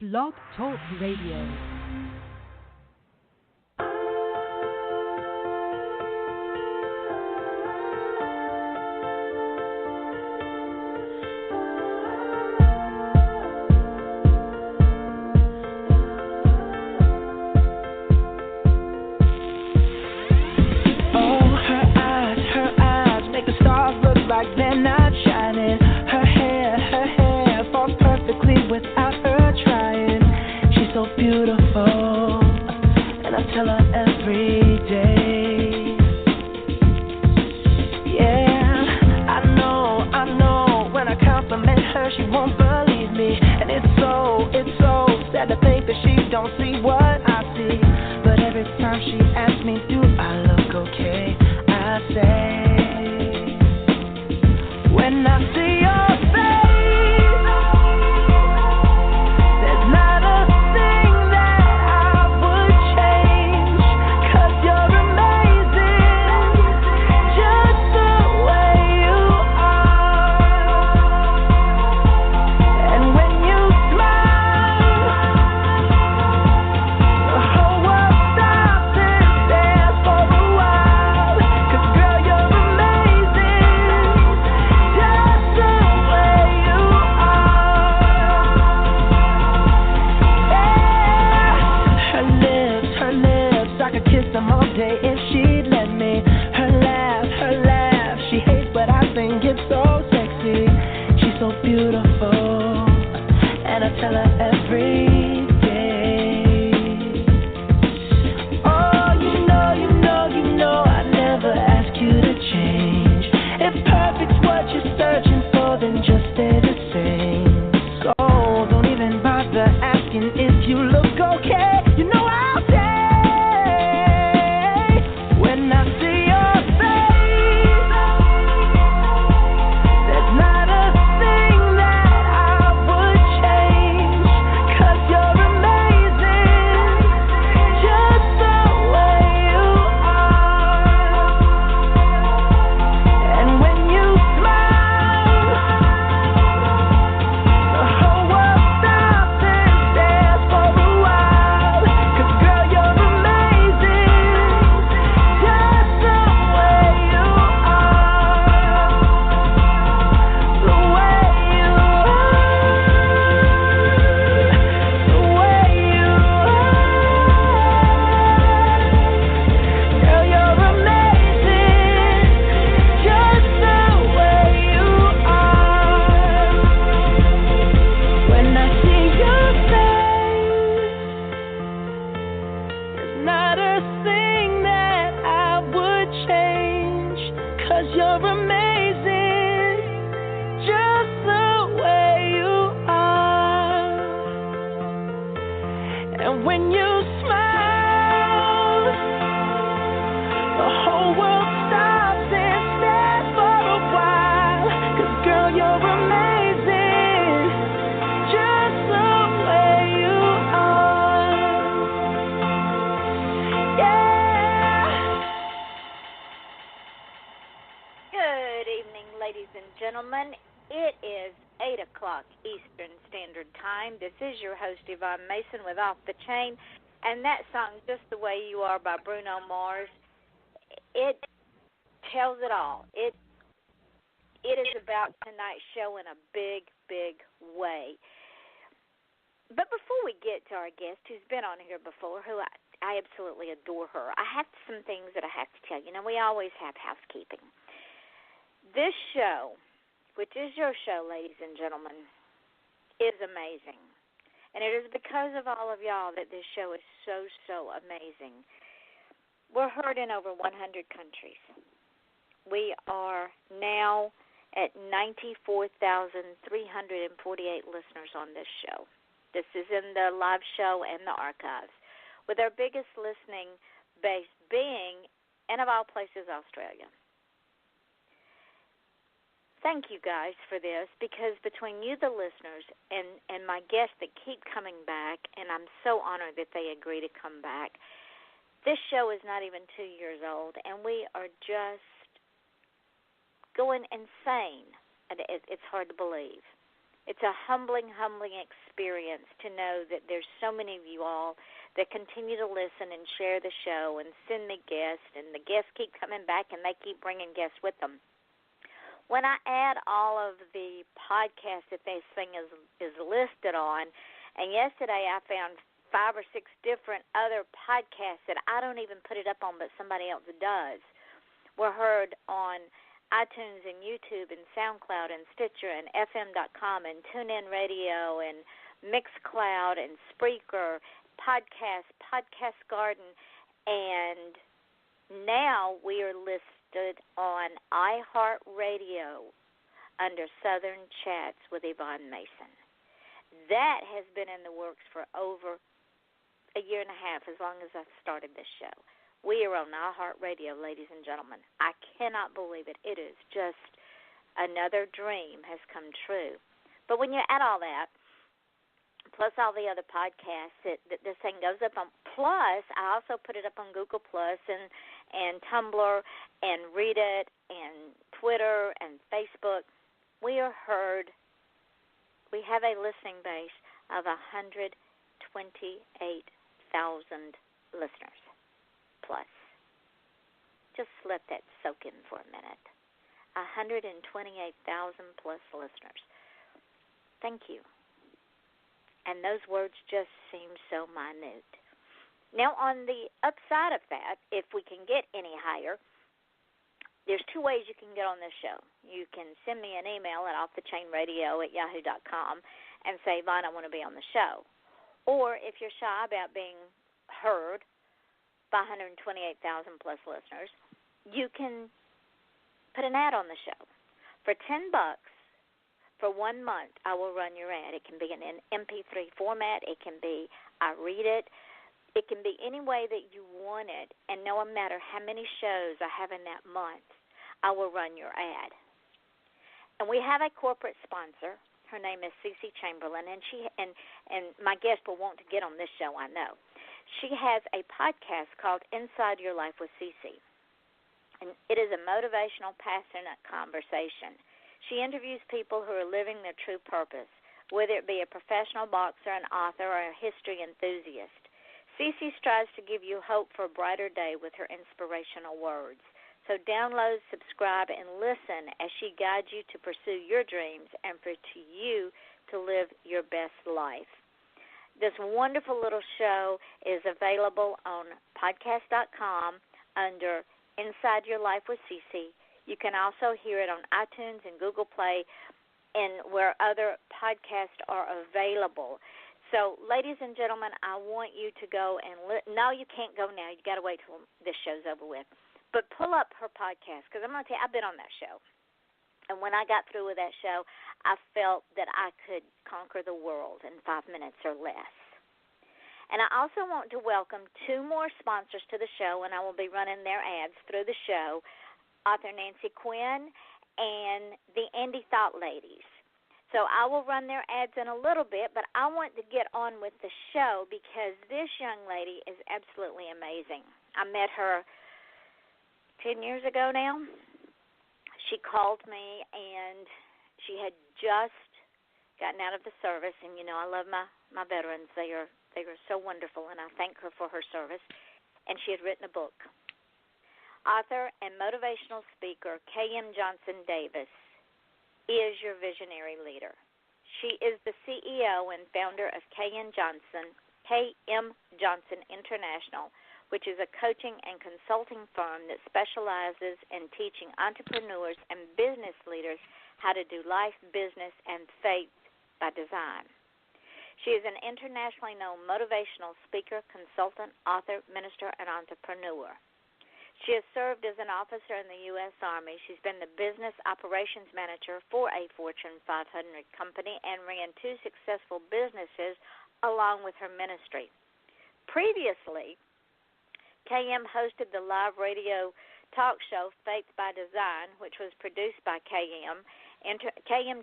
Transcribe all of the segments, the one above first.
Blog Talk Radio. With Off the Chain, and that song, Just the Way You Are by Bruno Mars, it tells it all. It is about tonight's show in a big, big way. But before we get to our guest, who's been on here before, who I absolutely adore her, I have some things that I have to tell you. Now, we always have housekeeping. This show, which is your show, ladies and gentlemen, is amazing. And it is because of all of y'all that this show is so, so amazing. We're heard in over 100 countries. We are now at 94,348 listeners on this show. This is in the live show and the archives, with our biggest listening base being, and of all places, Australia. Thank you guys for this, because between you, the listeners, and my guests that keep coming back, and I'm so honored that they agree to come back, this show is not even 2 years old, and we are just going insane. And it's hard to believe. It's a humbling experience to know that there's so many of you all that continue to listen and share the show and send me guests, and the guests keep coming back and they keep bringing guests with them. When I add all of the podcasts that this thing is listed on, and yesterday I found 5 or 6 different other podcasts that I don't even put it up on, but somebody else does, were heard on iTunes and YouTube and SoundCloud and Stitcher and FM.com and TuneIn Radio and Mixcloud and Spreaker, Podcast Garden, and now we are listed on iHeartRadio under Southern Chats with Yvonne Mason. That has been in the works for over a year and a half, as long as I've started this show. We are on iHeartRadio, ladies and gentlemen. I cannot believe it. It is just another dream has come true. But when you add all that, plus all the other podcasts that this thing goes up on, plus I also put it up on Google Plus and Tumblr and Reddit and Twitter and Facebook, we are heard. We have a listening base of 128,000 listeners. Plus. Just let that soak in for a minute. 128,000 plus listeners. Thank you. And those words just seem so minute. Now, on the upside of that, if we can get any higher, there's 2 ways you can get on this show. You can send me an email at offthechainradio@yahoo.com and say, Vaughn, I want to be on the show. Or if you're shy about being heard by 128,000 plus listeners, you can put an ad on the show. For $10, for 1 month, I will run your ad. It can be in an MP3 format. It can be I read it. It can be any way that you want it, and no matter how many shows I have in that month, I will run your ad. And we have a corporate sponsor. Her name is Cece Chamberlain, and my guest will want to get on this show, I know. She has a podcast called Inside Your Life with Cece, and it is a motivational, passionate conversation. She interviews people who are living their true purpose, whether it be a professional boxer, an author, or a history enthusiast. Cece strives to give you hope for a brighter day with her inspirational words. So download, subscribe, and listen as she guides you to pursue your dreams and for you to live your best life. This wonderful little show is available on podcast.com under Inside Your Life with Cece. You can also hear it on iTunes and Google Play and where other podcasts are available. So, ladies and gentlemen, I want you to go and no, you can't go now. You've got to wait till this show's over with. But pull up her podcast, because I'm going to tell you, I've been on that show. And when I got through with that show, I felt that I could conquer the world in 5 minutes or less. And I also want to welcome 2 more sponsors to the show, and I will be running their ads through the show, author Nancy Quinn and the Andy Thought Ladies. So I will run their ads in a little bit, but I want to get on with the show because this young lady is absolutely amazing. I met her 10 years ago now. She called me, and she had just gotten out of the service, and, you know, I love my veterans. They are so wonderful, and I thank her for her service. And she had written a book. Author and motivational speaker KMJohnson Davis is your visionary leader. She is the CEO and founder of KMJohnson International, which is a coaching and consulting firm that specializes in teaching entrepreneurs and business leaders how to do life, business, and faith by design. She is an internationally known motivational speaker, consultant, author, minister, and entrepreneur. She has served as an officer in the U.S. Army. She's been the business operations manager for a Fortune 500 company and ran 2 successful businesses along with her ministry. Previously, KM hosted the live radio talk show Faith by Design, which was produced by KM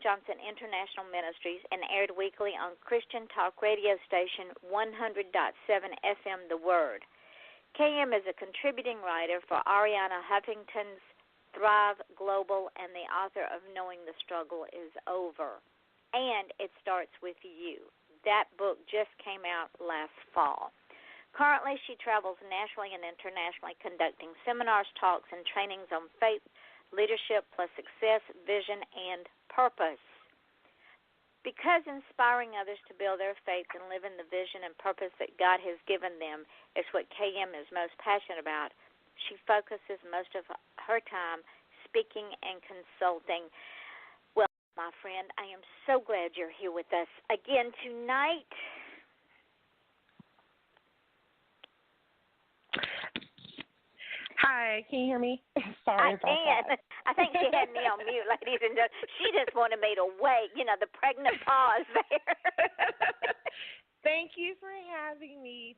Johnson International Ministries, and aired weekly on Christian talk radio station 100.7 FM The Word. KM is a contributing writer for Arianna Huffington's Thrive Global and the author of Knowing the Struggle is Over. and it starts with you. That book just came out last fall. Currently, she travels nationally and internationally conducting seminars, talks, and trainings on faith, leadership, plus success, vision, and purpose. Because inspiring others to build their faith and live in the vision and purpose that God has given them is what KM is most passionate about, she focuses most of her time speaking and consulting. Well, my friend, I am so glad you're here with us again tonight. Hi, can you hear me? Sorry about that. I think she had me on mute, ladies and gentlemen. She just wanted me to wait, the pregnant pause there. Thank you for having me.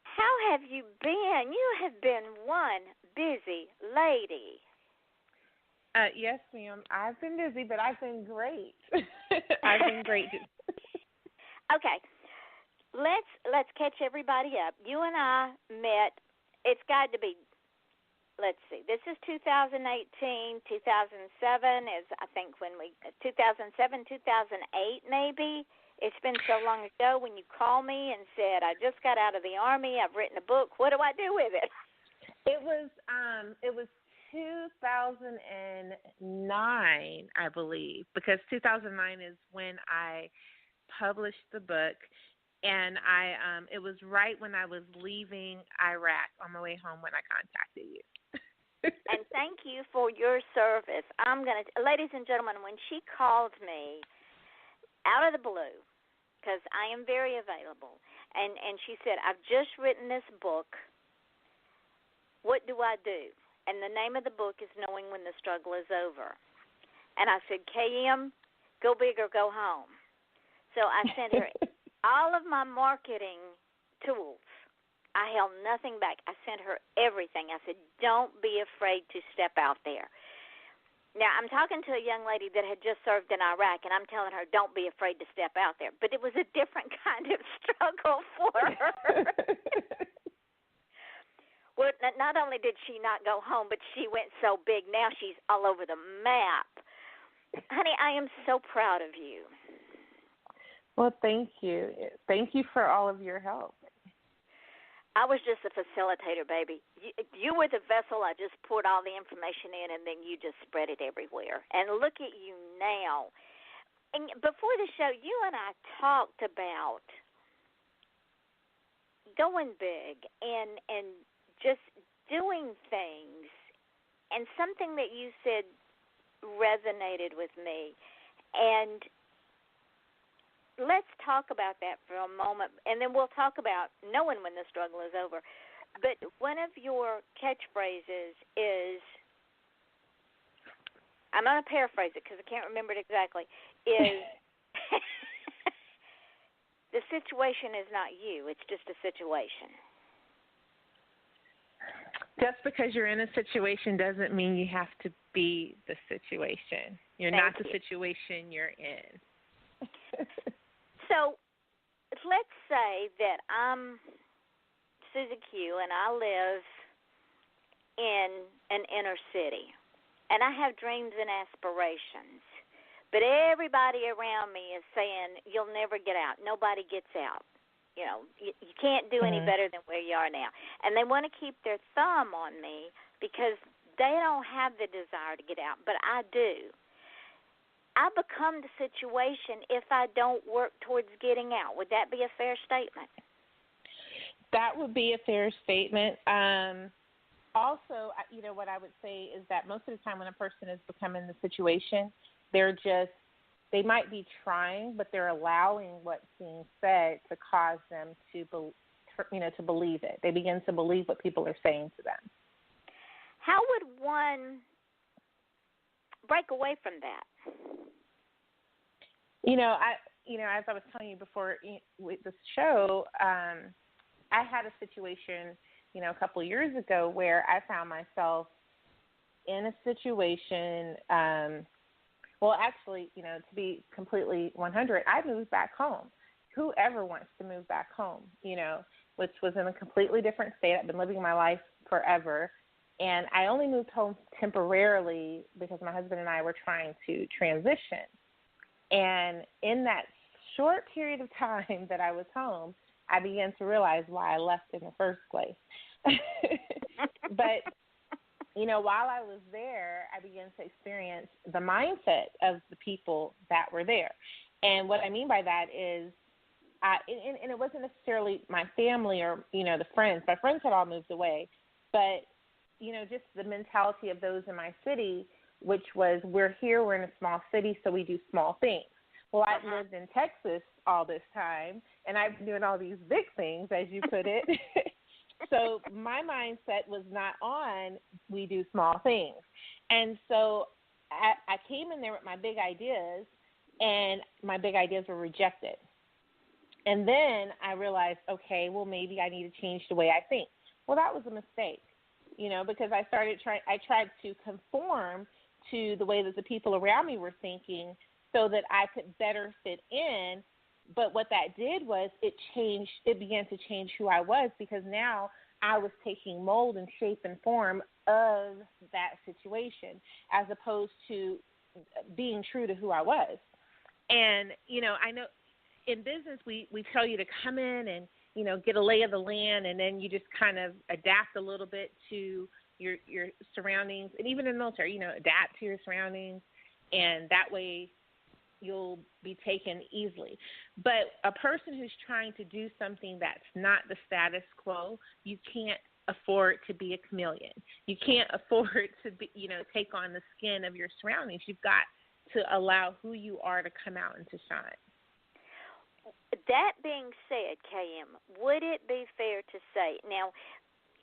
How have you been? You have been one busy lady. Yes, ma'am. I've been busy, but I've been great. I've been great. Okay. Let's catch everybody up. You and I met. It's got to be, let's see, this is 2018, 2007 is, I think, 2007, 2008 maybe. It's been so long ago when you called me and said, I just got out of the Army, I've written a book, what do I do with it? It was 2009, I believe, because 2009 is when I published the book. And it was right when I was leaving Iraq on my way home when I contacted you. And thank you for your service. Ladies and gentlemen, when she called me out of the blue, because I am very available, and she said, I've just written this book. What do I do? And the name of the book is Knowing When the Struggle is Over. And I said, KM, go big or go home. So I sent her all of my marketing tools. I held nothing back. I sent her everything. I said, don't be afraid to step out there. Now, I'm talking to a young lady that had just served in Iraq, and I'm telling her, don't be afraid to step out there. But it was a different kind of struggle for her. Well, not only did she not go home, but she went so big. Now she's all over the map. Honey, I am so proud of you. Well, thank you. Thank you for all of your help. I was just a facilitator, baby. You were the vessel. I just poured all the information in, and then you just spread it everywhere. And look at you now. And before the show, you and I talked about going big and just doing things. And something that you said resonated with me. And let's talk about that for a moment, and then we'll talk about knowing when the struggle is over. But one of your catchphrases is, I'm going to paraphrase it because I can't remember it exactly, is the situation is not you, it's just a situation. Just because you're in a situation doesn't mean you have to be the situation. You're not the situation you're in. So let's say that I'm Susie Q and I live in an inner city and I have dreams and aspirations, but everybody around me is saying you'll never get out. Nobody gets out. You can't do any better than where you are now. And they want to keep their thumb on me because they don't have the desire to get out, but I do. I become the situation if I don't work towards getting out. Would that be a fair statement? That would be a fair statement. Also, what I would say is that most of the time when a person is becoming the situation, they might be trying, but they're allowing what's being said to cause them to believe it. They begin to believe what people are saying to them. How would one break away from that? As I was telling you before with this show, I had a situation, a couple of years ago where I found myself in a situation. To be completely 100, I moved back home. Whoever wants to move back home, which was in a completely different state. I've been living my life forever. And I only moved home temporarily because my husband and I were trying to transition. And in that short period of time that I was home, I began to realize why I left in the first place. But, while I was there, I began to experience the mindset of the people that were there. And what I mean by that is, and it wasn't necessarily my family or, the friends. My friends had all moved away. But, just the mentality of those in my city, which was, we're here, we're in a small city, so we do small things. Well, I've lived in Texas all this time, and I've been doing all these big things, as you put it. So my mindset was not on, we do small things. And so I came in there with my big ideas, and my big ideas were rejected. And then I realized, okay, well, maybe I need to change the way I think. Well, that was a mistake, because I tried to conform to the way that the people around me were thinking so that I could better fit in. But what that did was it began to change who I was, because now I was taking mold and shape and form of that situation as opposed to being true to who I was. And, I know in business we tell you to come in and, get a lay of the land, and then you just kind of adapt a little bit to your surroundings. And even in the military, adapt to your surroundings, and that way you'll be taken easily. But a person who's trying to do something that's not the status quo, you can't afford to be a chameleon. You can't afford to be, take on the skin of your surroundings. You've got to allow who you are to come out and to shine. That being said, KM, would it be fair to say now?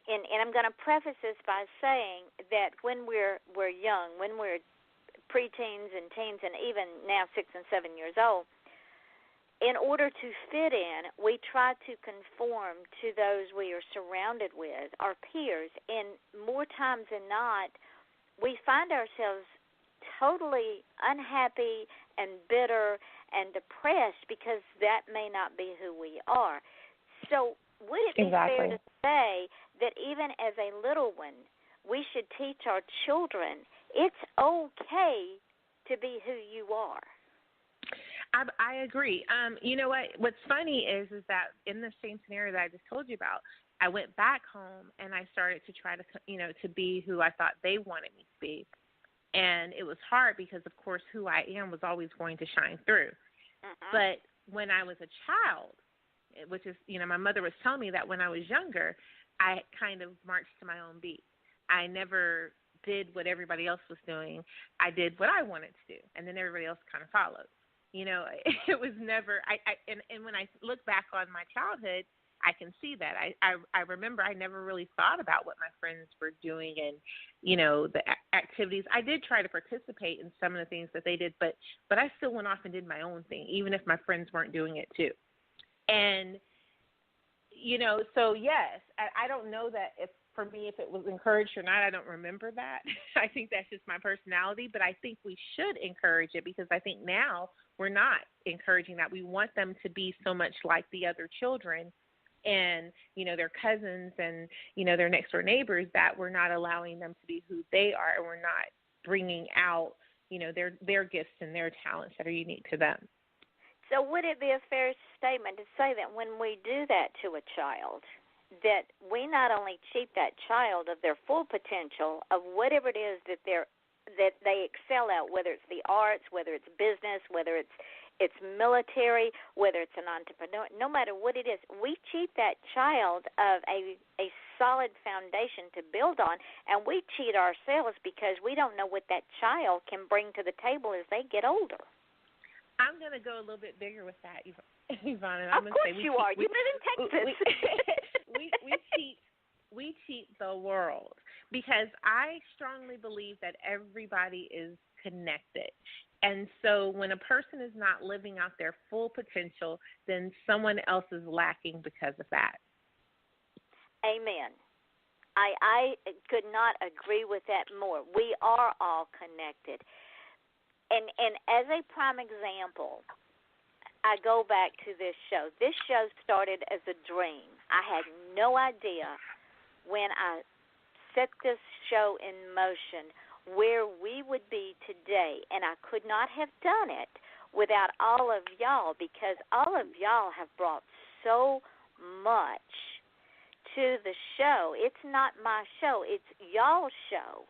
And I'm going to preface this by saying that when we're young, when we're preteens and teens, and even now 6 and 7 years old, in order to fit in, we try to conform to those we are surrounded with, our peers, and more times than not, we find ourselves totally unhappy and bitter and depressed because that may not be who we are. So would it be fair to say that even as a little one, we should teach our children it's okay to be who you are? I agree. You know what? What's funny is that in the same scenario that I just told you about, I went back home and I started to try to, to be who I thought they wanted me to be. And it was hard because, of course, who I am was always going to shine through. But when I was a child, which is, my mother was telling me that when I was younger, I kind of marched to my own beat. I never did what everybody else was doing. I did what I wanted to do, and then everybody else kind of followed. It was never and when I look back on my childhood, I can see that. I remember I never really thought about what my friends were doing and, the activities. I did try to participate in some of the things that they did, but I still went off and did my own thing, even if my friends weren't doing it too. And, so yes, I don't know that if it was encouraged or not. I don't remember that. I think that's just my personality, but I think we should encourage it because I think now we're not encouraging that. We want them to be so much like the other children and, their cousins and, their next door neighbors that we're not allowing them to be who they are, and we're not bringing out, their gifts and their talents that are unique to them. So would it be a fair statement to say that when we do that to a child, that we not only cheat that child of their full potential of whatever it is that they excel at, whether it's the arts, whether it's business, whether it's military, whether it's an entrepreneur, no matter what it is, we cheat that child of a solid foundation to build on, and we cheat ourselves because we don't know what that child can bring to the table as they get older. I'm going to go a little bit bigger with that, Yvonne. Of course you are. You live in Texas. We cheat the world because I strongly believe that everybody is connected. And so when a person is not living out their full potential, then someone else is lacking because of that. Amen. I could not agree with that more. We are all connected. And as a prime example, I go back to this show. This show started as a dream. I had no idea when I set this show in motion where we would be today, and I could not have done it without all of y'all, because all of y'all have brought so much to the show. It's not my show. It's y'all's show.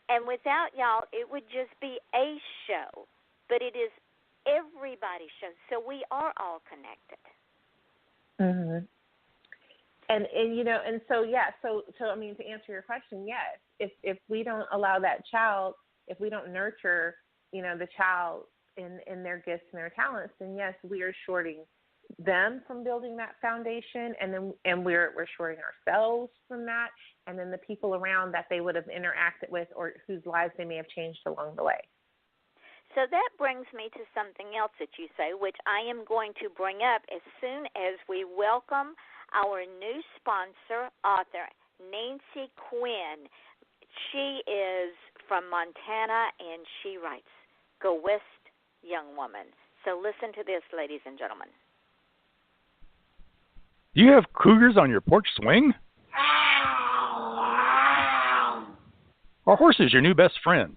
And without y'all, it would just be a show. But it is everybody's show. So we are all connected. Mm-hmm. And so I mean, to answer your question, yes. If we don't allow that child, if we don't nurture, the child in their gifts and their talents, then yes, we are shorting them from building that foundation, and we're shorting ourselves from that, and then the people around that they would have interacted with or whose lives they may have changed along the way. So that brings me to something else that you say, which I am going to bring up as soon as we welcome our new sponsor, author, Nancy Quinn. She is from Montana, and she writes, Go West, Young Woman. So listen to this, ladies and gentlemen. Do you have cougars on your porch swing? Are horses your new best friend?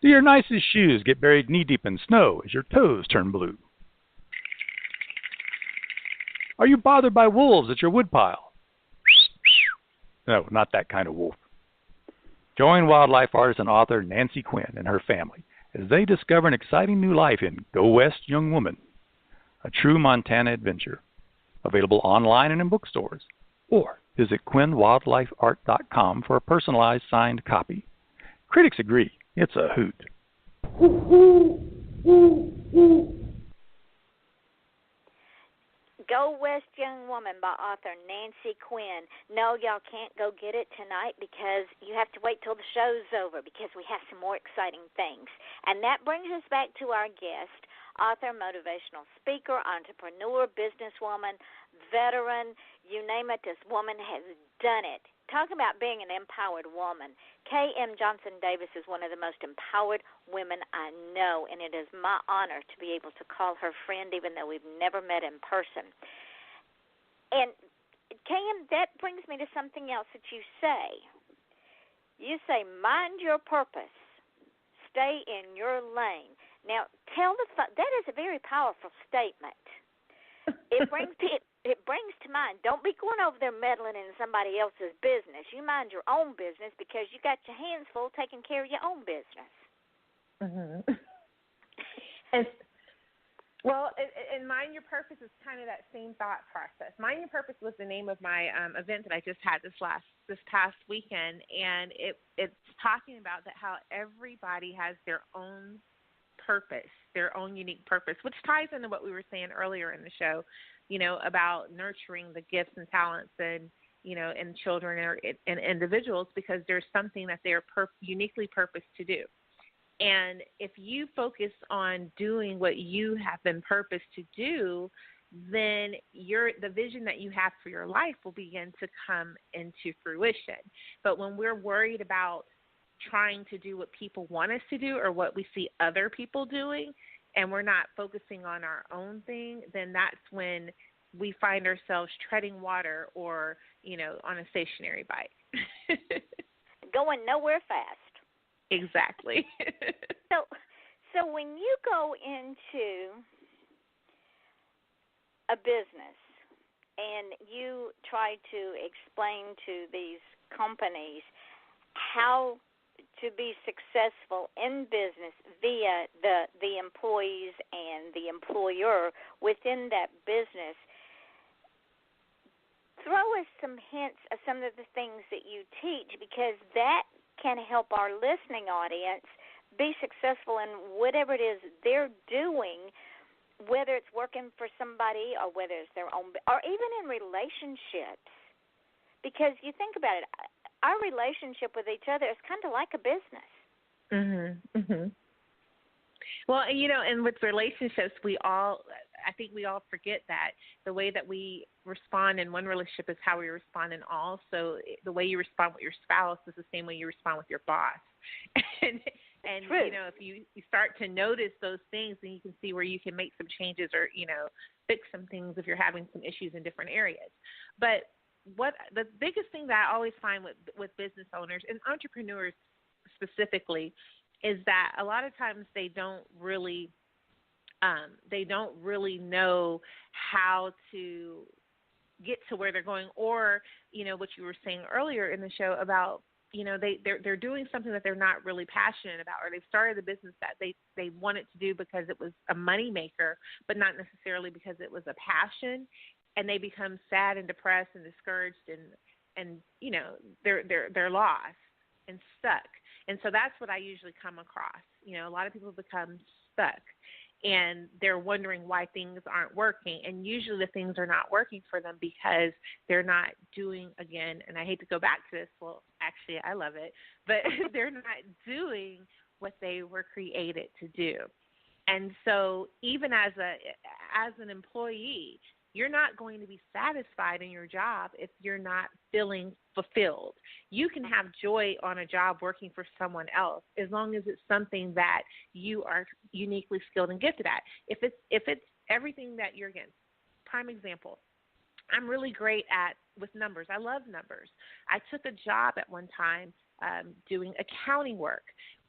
Do your nicest shoes get buried knee-deep in snow as your toes turn blue? Are you bothered by wolves at your woodpile? No, not that kind of wolf. Join wildlife artist and author Nancy Quinn and her family as they discover an exciting new life in Go West, Young Woman, a true Montana adventure. Available online and in bookstores. Or visit QuinnWildlifeArt.com for a personalized signed copy. Critics agree. It's a hoot. Go West, Young Woman by author Nancy Quinn. No, y'all can't go get it tonight because you have to wait till the show's over because we have some more exciting things. And that brings us back to our guest, author, motivational speaker, entrepreneur, businesswoman, veteran, you name it, this woman has done it. Talk about being an empowered woman. KMJohnson Davis is one of the most empowered women I know, and it is my honor to be able to call her friend even though we've never met in person. And, KM, that brings me to something else that you say. You say, mind your purpose. Stay in your lane. Now, that is a very powerful statement. It brings to mind, don't be going over there meddling in somebody else's business. You mind your own business because you got your hands full taking care of your own business. Mm-hmm. And mind your purpose is kind of that same thought process. Mind your purpose was the name of my event that I just had this past weekend, and it's talking about that how everybody has their own purpose, their own unique purpose, which ties into what we were saying earlier in the show, about nurturing the gifts and talents and, in children or in individuals, because there's something that they're uniquely purposed to do. And if you focus on doing what you have been purposed to do, then the vision that you have for your life will begin to come into fruition. But when we're worried about trying to do what people want us to do or what we see other people doing, and we're not focusing on our own thing, then that's when we find ourselves treading water or, on a stationary bike. Going nowhere fast. Exactly. So when you go into a business and you try to explain to these companies how to be successful in business via the employees and the employer within that business, throw us some hints of some of the things that you teach, because that can help our listening audience be successful in whatever it is they're doing, whether it's working for somebody or whether it's their own, or even in relationships. Because you think about it, our relationship with each other is kind of like a business. Mhm. Mhm. Well, and with relationships, I think we all forget that the way that we respond in one relationship is how we respond in all. So the way you respond with your spouse is the same way you respond with your boss. and if you start to notice those things, then you can see where you can make some changes or, fix some things if you're having some issues in different areas. But what the biggest thing that I always find with business owners and entrepreneurs specifically is that a lot of times they don't really know how to get to where they're going, or what you were saying earlier in the show about they're doing something that they're not really passionate about, or they've started a business that they wanted to do because it was a money maker, but not necessarily because it was a passion, and they become sad and depressed and discouraged and they're lost and stuck. And so that's what I usually come across. A lot of people become stuck and they're wondering why things aren't working. And usually the things are not working for them because they're not doing, again, and I hate to go back to this, well, actually I love it, but they're not doing what they were created to do. And so even as an employee, you're not going to be satisfied in your job if you're not feeling fulfilled. You can have joy on a job working for someone else as long as it's something that you are uniquely skilled and gifted at. If it's everything that you're against. Prime example, I'm really great with numbers. I love numbers. I took a job at one time doing accounting work.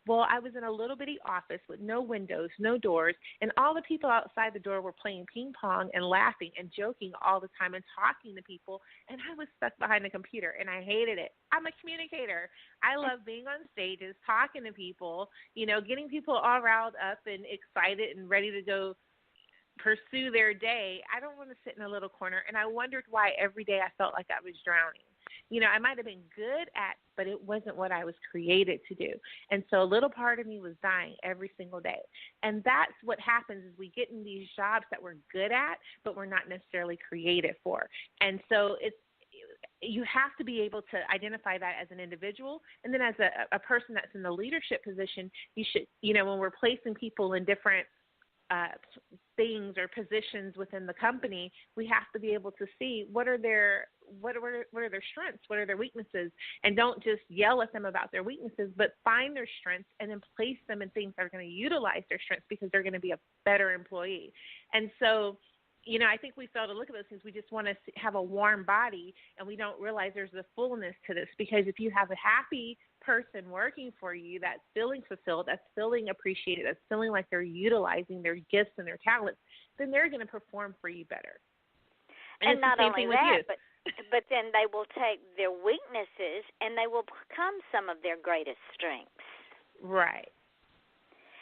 Well, I was in a little bitty office with no windows, no doors, and all the people outside the door were playing ping pong and laughing and joking all the time and talking to people, and I was stuck behind a computer, and I hated it. I'm a communicator. I love being on stages, talking to people, getting people all riled up and excited and ready to go pursue their day. I don't want to sit in a little corner, and I wondered why every day I felt like I was drowning. I might have been good at, but it wasn't what I was created to do. And so a little part of me was dying every single day. And that's what happens is we get in these jobs that we're good at, but we're not necessarily created for. And so you have to be able to identify that as an individual. And then as a person that's in the leadership position, you should, when we're placing people in different things or positions within the company, we have to be able to see what are their strengths, what are their weaknesses, and don't just yell at them about their weaknesses, but find their strengths and then place them in things that are going to utilize their strengths because they're going to be a better employee. And so, I think we fail to look at those things. We just want to have a warm body, and we don't realize there's a fullness to this, because if you have a happy person working for you that's feeling fulfilled, that's feeling appreciated, that's feeling like they're utilizing their gifts and their talents, then they're going to perform for you better. And not only that, but then they will take their weaknesses and they will become some of their greatest strengths. Right.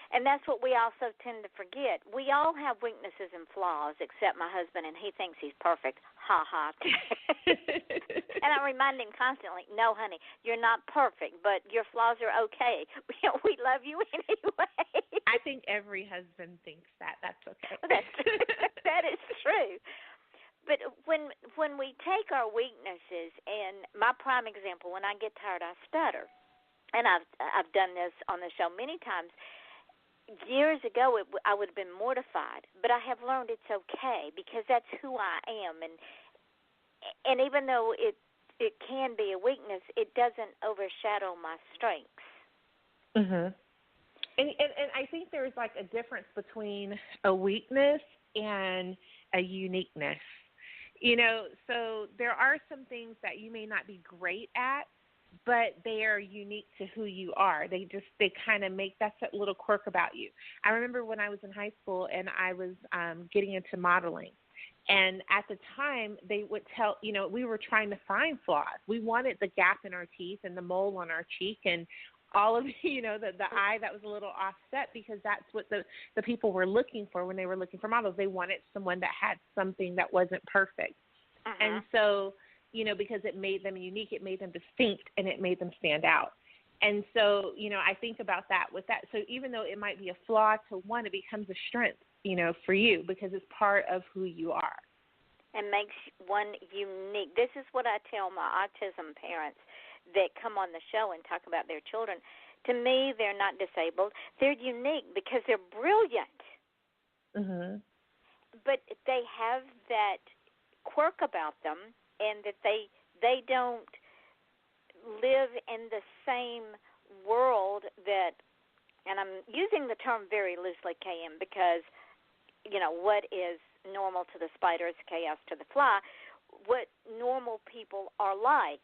And that's what we also tend to forget. We all have weaknesses and flaws, except my husband, and he thinks he's perfect. Ha ha. And I remind him constantly, no, honey, you're not perfect, but your flaws are okay. We love you anyway. I think every husband thinks that. That's okay. That is true. But when we take our weaknesses, and my prime example, when I get tired, I stutter. And I've done this on the show many times. Years ago, I would have been mortified, but I have learned it's okay because that's who I am. And even though it can be a weakness, it doesn't overshadow my strengths. Mhm. And I think there's like a difference between a weakness and a uniqueness. So there are some things that you may not be great at, but they are unique to who you are. They kind of make, that's that little quirk about you. I remember when I was in high school and I was getting into modeling. And at the time, they would tell, we were trying to find flaws. We wanted the gap in our teeth and the mole on our cheek and all of, the eye that was a little offset, because that's what the people were looking for when they were looking for models. They wanted someone that had something that wasn't perfect. Uh-huh. And so, because it made them unique, it made them distinct, and it made them stand out. And so, I think about that with that. So even though it might be a flaw to one, it becomes a strength, for you, because it's part of who you are. And makes one unique. This is what I tell my autism parents that come on the show and talk about their children. To me, they're not disabled. They're unique because they're brilliant. Mm-hmm. But they have that quirk about them, and that they don't live in the same world that, and I'm using the term very loosely, KM, because, what is normal to the spider is chaos to the fly. What normal people are like,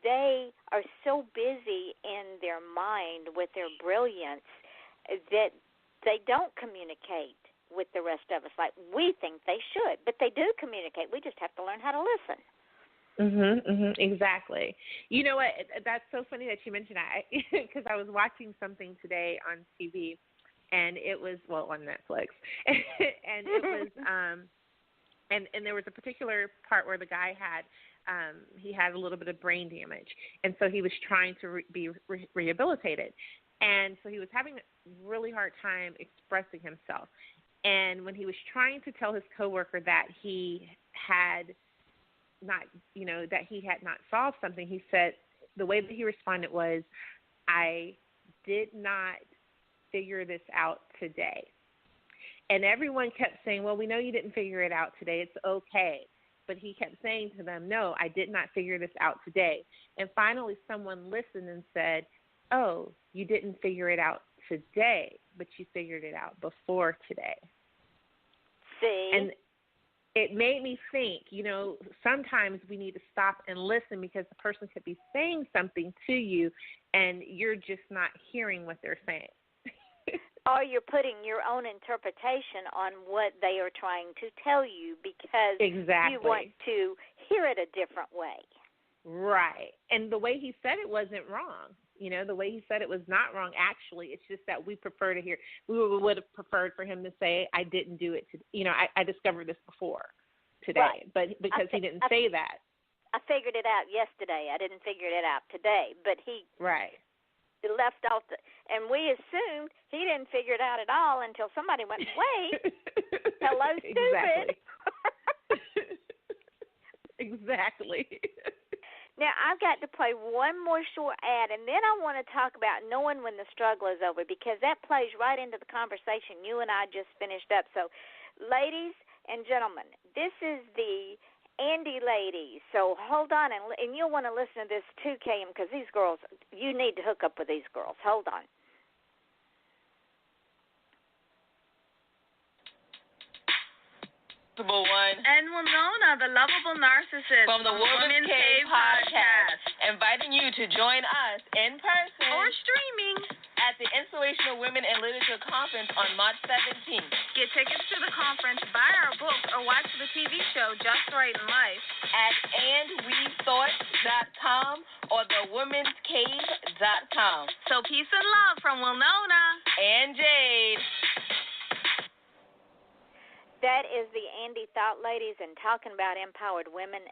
they are so busy in their mind with their brilliance that they don't communicate with the rest of us like we think they should, but they do communicate. We just have to learn how to listen. Exactly. You know what? That's so funny that you mentioned that, because I was watching something today on TV, and it was, well, on Netflix, and it was and there was a particular part where the guy had he had a little bit of brain damage, and so he was trying to be rehabilitated, and so he was having a really hard time expressing himself. And when he was trying to tell his coworker that he had not, that he had not solved something, he said the way that he responded was, "I did not figure this out today." And everyone kept saying, "Well, we know you didn't figure it out today. It's okay." But he kept saying to them, "No, I did not figure this out today." And finally someone listened and said, "Oh, you didn't figure it out today, but you figured it out before today." See? And it made me think, sometimes we need to stop and listen, because the person could be saying something to you and you're just not hearing what they're saying. Or you're putting your own interpretation on what they are trying to tell you because you want to hear it a different way. Right. And the way he said it wasn't wrong. The way he said it was not wrong, actually. It's just that we would have preferred for him to say, "I didn't do it I discovered this before today." Right. But because he didn't say that. I figured it out yesterday. I didn't figure it out today. But he left off and we assumed he didn't figure it out at all until somebody went, "Wait, hello, stupid." Exactly. Now, I've got to play one more short ad, and then I want to talk about knowing when the struggle is over, because that plays right into the conversation you and I just finished up. So, ladies and gentlemen, this is the Andy ladies. So hold on, and you'll want to listen to this too, KM, because these girls, you need to hook up with these girls. Hold on. One. And Winona, the lovable narcissist From the Woman's Cave podcast, inviting you to join us in person or streaming at the Inspirational Women in Literature Conference on March 17th. Get tickets to the conference, buy our books, or watch the TV show Just Right in Life at andwethought.com or thewomenscave.com. So peace and love from Winona and Jade. That is the Andy Thought ladies, and talking about empowered women.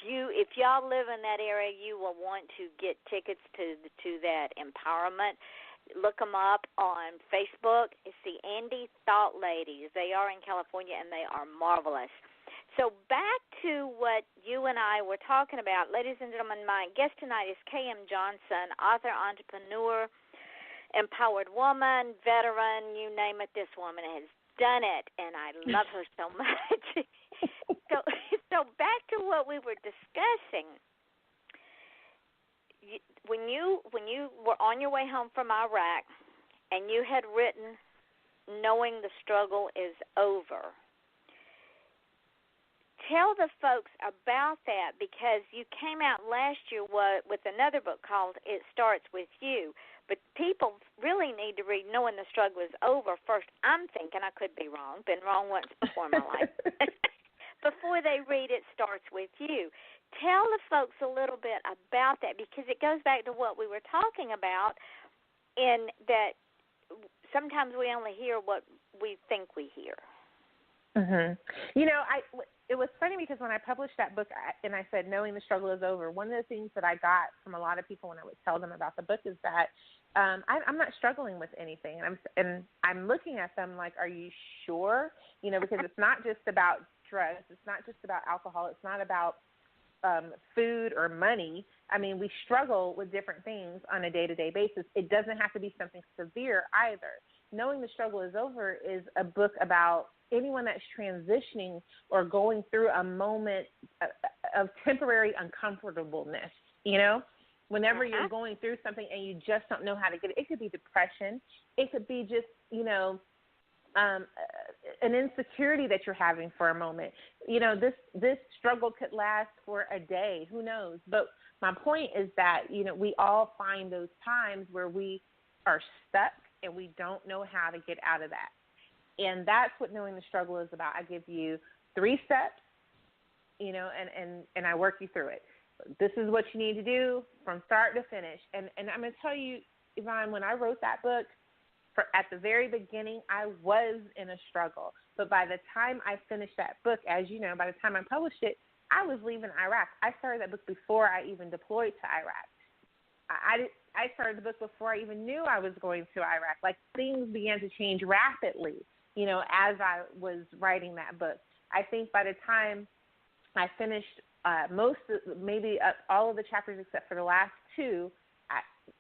If y'all live in that area, you will want to get tickets to that empowerment. Look them up on Facebook. It's the Andy Thought ladies. They are in California, and they are marvelous. So back to what you and I were talking about. Ladies and gentlemen, my guest tonight is KMJohnson, author, entrepreneur, empowered woman, veteran, you name it, this woman has done it, and I love her so much. So back to what we were discussing. When you were on your way home from Iraq, and you had written, "Knowing the struggle is over," tell the folks about that, because you came out last year with another book called "It Starts With You." But people really need to read Knowing the Struggle is Over first. I'm thinking, I could be wrong, been wrong once before in my life, before they read It Starts With You. Tell the folks a little bit about that, because it goes back to what we were talking about, in that sometimes we only hear what we think we hear. It was funny, because when I published that book and I said, "Knowing the Struggle is Over," one of the things that I got from a lot of people when I would tell them about the book is that I'm not struggling with anything. And I'm looking at them like, "Are you sure?" Because it's not just about drugs. It's not just about alcohol. It's not about food or money. I mean, we struggle with different things on a day-to-day basis. It doesn't have to be something severe either. Knowing the Struggle is Over is a book about anyone that's transitioning or going through a moment of temporary uncomfortableness, whenever you're going through something and you just don't know how to get it. It could be depression. It could be just, an insecurity that you're having for a moment. This struggle could last for a day. Who knows? But my point is that, we all find those times where we are stuck and we don't know how to get out of that. And that's what knowing the struggle is about. I give you 3 steps, and I work you through it. This is what you need to do from start to finish. And I'm going to tell you, Yvonne, when I wrote that book, at the very beginning, I was in a struggle. But by the time I finished that book, as you know, by the time I published it, I was leaving Iraq. I started that book before I even deployed to Iraq. I started the book before I even knew I was going to Iraq. Like, things began to change rapidly, as I was writing that book. I think by the time I finished all of the chapters except for the last 2,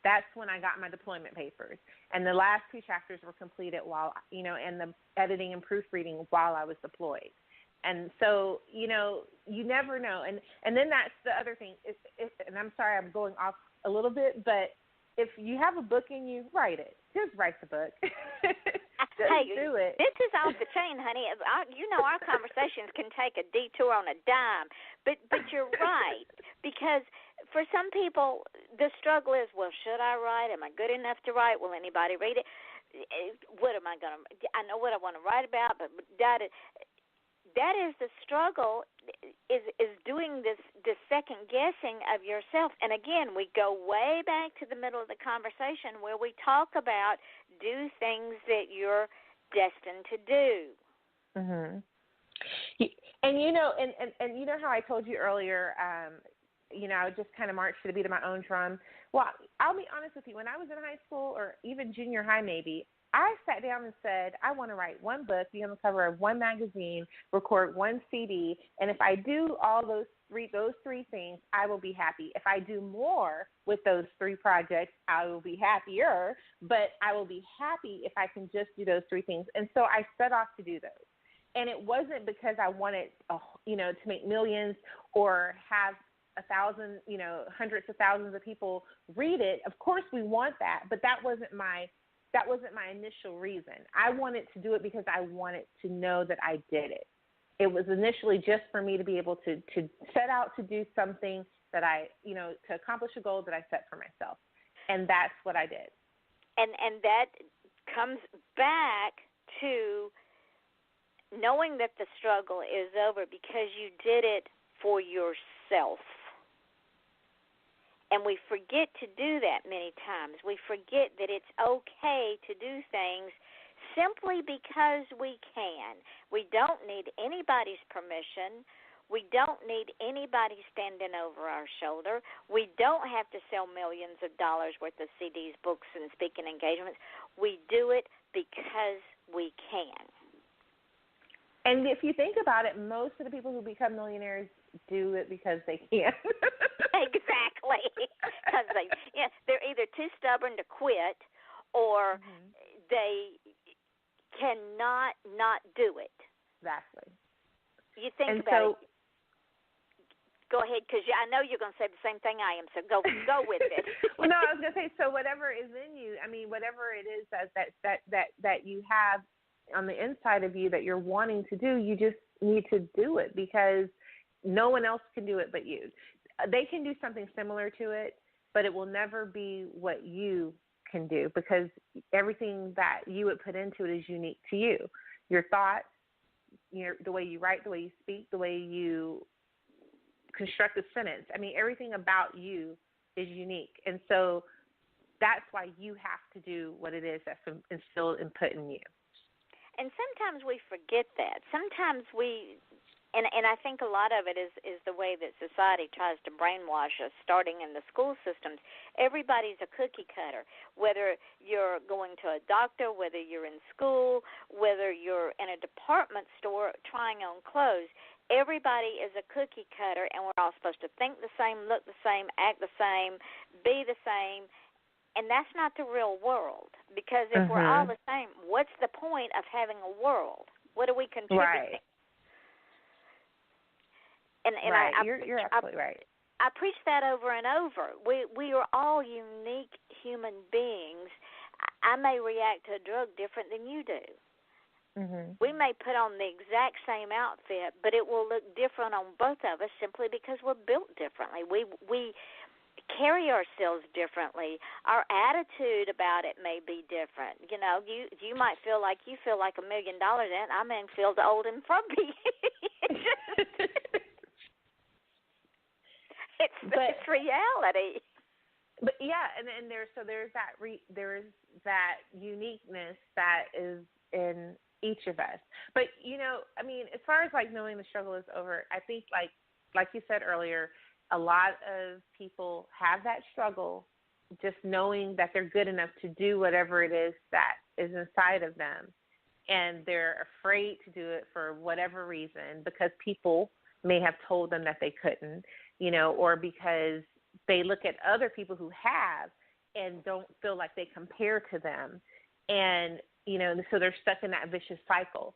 that's when I got my deployment papers. And the last 2 chapters were completed and the editing and proofreading while I was deployed. And so, you never know. And then that's the other thing. And I'm sorry I'm going off a little bit, but if you have a book in you, write it. Just write the book. Just do it. This is off the chain, honey. Our conversations can take a detour on a dime. But you're right. Because for some people, the struggle is, well, should I write? Am I good enough to write? Will anybody read it? What am I going to – I know what I want to write about, but that is the struggle, is doing this second guessing of yourself. And again, we go way back to the middle of the conversation where we talk about do things that you're destined to do. Mm-hmm. And and you know how I told you earlier, I would just kind of march to the beat of my own drum. Well, I'll be honest with you. When I was in high school or even junior high maybe, I sat down and said, I want to write 1 book, be on the cover of 1 magazine, record 1 CD, and if I do all those 3 things, I will be happy. If I do more with those 3 projects, I will be happier, but I will be happy if I can just do those 3 things. And so I set off to do those. And it wasn't because I wanted, to make millions or have 1,000, hundreds of thousands of people read it. Of course we want that, but that wasn't my initial reason. I wanted to do it because I wanted to know that I did it. It was initially just for me to be able to set out to do something that to accomplish a goal that I set for myself. And that's what I did. And that comes back to knowing that the struggle is over because you did it for yourself. And we forget to do that many times. We forget that it's okay to do things simply because we can. We don't need anybody's permission. We don't need anybody standing over our shoulder. We don't have to sell millions of dollars worth of CDs, books, and speaking engagements. We do it because we can. And if you think about it, most of the people who become millionaires do it because they can. Exactly. Because they're either too stubborn to quit or they cannot not do it. Exactly. You think about it. Go ahead, because I know you're going to say the same thing I am, so go with it. Well, no, I was going to say, so whatever is in you, whatever it is that you have on the inside of you that you're wanting to do, you just need to do it because no one else can do it but you. They can do something similar to it, but it will never be what you can do because everything that you would put into it is unique to you. Your thoughts, the way you write, the way you speak, the way you construct a sentence. Everything about you is unique. And so that's why you have to do what it is that's instilled and put in you. And sometimes we forget that. Sometimes and I think a lot of it is the way that society tries to brainwash us, starting in the school systems. Everybody's a cookie cutter, whether you're going to a doctor, whether you're in school, whether you're in a department store trying on clothes. Everybody is a cookie cutter, and we're all supposed to think the same, look the same, act the same, be the same. And that's not the real world, because if we're all the same, what's the point of having a world? What are we contributing? Right. And right. You're absolutely right. I preach that over and over. We are all unique human beings. I may react to a drug different than you do. We may put on the exact same outfit, but it will look different on both of us simply because we're built differently. We carry ourselves differently. Our attitude about it may be different. You know, you might feel like $1 million, and I may feel old and frumpy. It's reality. But yeah, and there's that uniqueness that is in each of us. But you know, I mean, as far as like knowing the struggle is over, I think like you said earlier, a lot of people have that struggle, just knowing that they're good enough to do whatever it is that is inside of them, and they're afraid to do it for whatever reason, because people may have told them that they couldn't, you know, or because they look at other people who have and don't feel like they compare to them. And, you know, so they're stuck in that vicious cycle.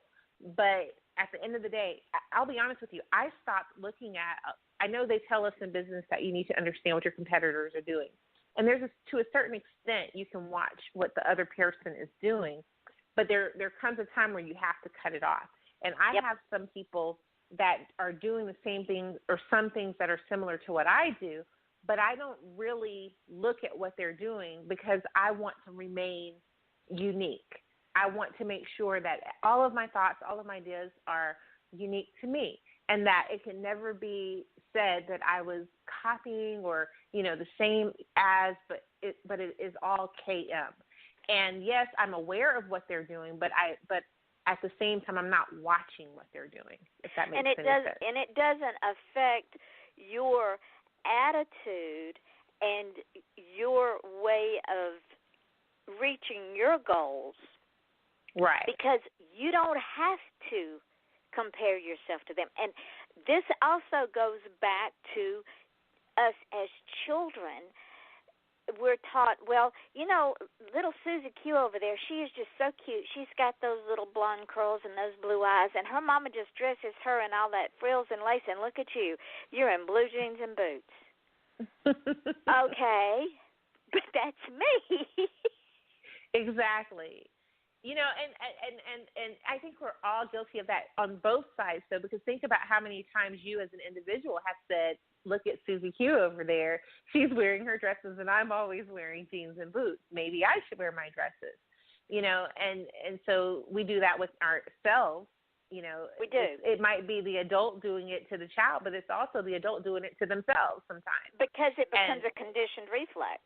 But at the end of the day, I'll be honest with you, I stopped looking at, I know they tell us in business that you need to understand what your competitors are doing. And to a certain extent, you can watch what the other person is doing. But there comes a time where you have to cut it off. And I have some people that are doing the same things or some things that are similar to what I do, but I don't really look at what they're doing because I want to remain unique. I want to make sure that all of my thoughts, all of my ideas are unique to me, and that it can never be said that I was copying or, you know, the same as, but it is all KM. And yes, I'm aware of what they're doing, but at the same time, I'm not watching what they're doing, if that makes sense. And it doesn't affect your attitude and your way of reaching your goals. Right. Because you don't have to compare yourself to them. And this also goes back to us as children. We're taught, well, you know, little Susie Q over there, she is just so cute. She's got those little blonde curls and those blue eyes, and her mama just dresses her in all that frills and lace, and look at you. You're in blue jeans and boots. Okay, but that's me. Exactly. You know, and I think we're all guilty of that on both sides, though, because think about how many times you as an individual have said, look at Susie Q over there. She's wearing her dresses, and I'm always wearing jeans and boots. Maybe I should wear my dresses, you know, and so we do that with ourselves. You know, we do. It might be the adult doing it to the child, but it's also the adult doing it to themselves sometimes. Because it becomes a conditioned reflex.